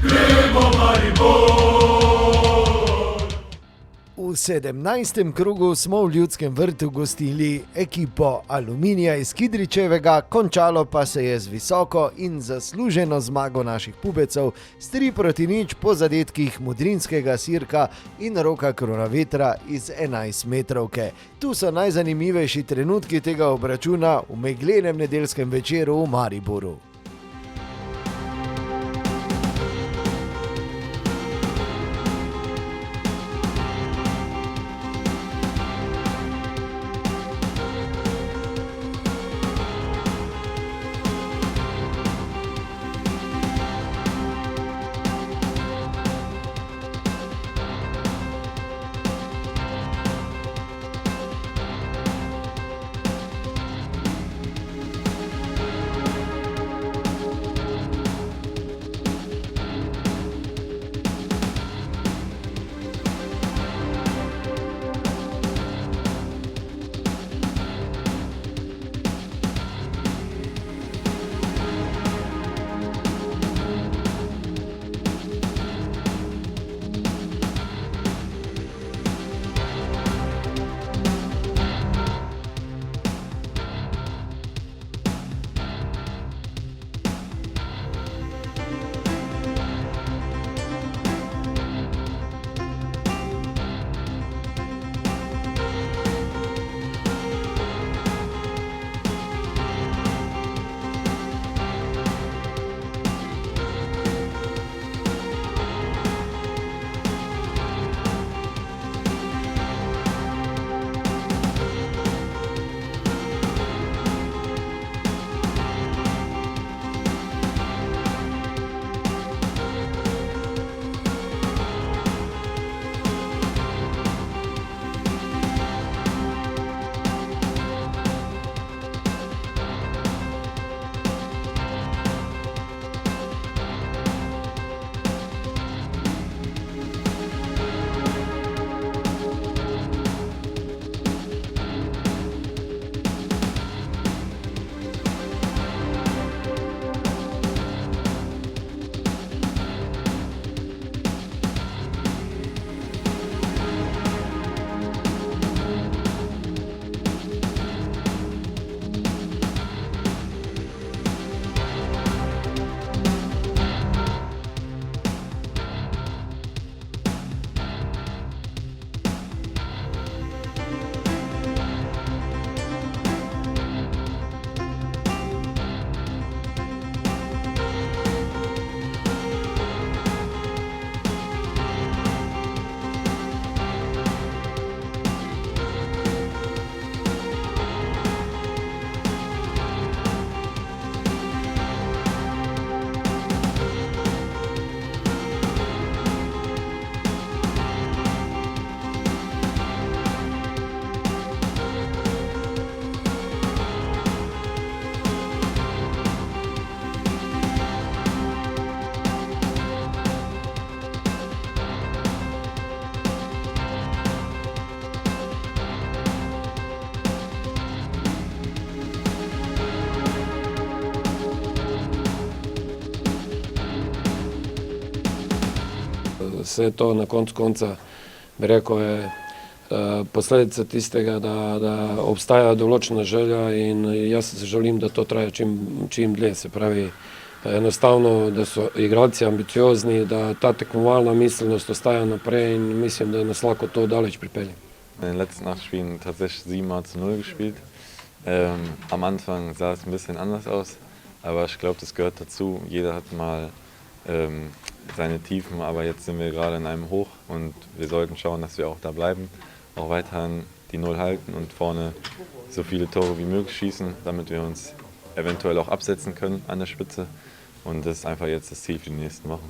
V 17. krogu smo v Ljudskem vrtu gostili ekipo Aluminija iz Kidričevega, končalo pa se je z visoko in zasluženo zmago naših pubecev s 3:0 po zadetkih Modrinskega, Sirka in Roka Kronavetra iz 11-metrovke. Tu so najzanimivejši trenutki tega obračuna v meglenem nedeljskem večeru v Mariboru. Vse to na koncu konca, bi rekel, je posledica tistega, da obstaja določena želja in jaz se želim, da to traja čim dlje. Se pravi, enostavno, da so igralci ambiciozni, da ta tekmovalna miselnost ostaja naprej in mislim, da nas lahko to daleč pripelje. In den letzten 8 Spielen tatsächlich 7-0 gespielt. Am Anfang sah es ein bisschen anders aus, aber ich glaube, das gehört dazu. Jeder hat mal seine Tiefen, aber jetzt sind wir gerade in einem Hoch und wir sollten schauen, dass wir auch da bleiben, auch weiterhin die Null halten und vorne so viele Tore wie möglich schießen, damit wir uns eventuell auch absetzen können an der Spitze. Und das ist einfach jetzt das Ziel für die nächsten Wochen.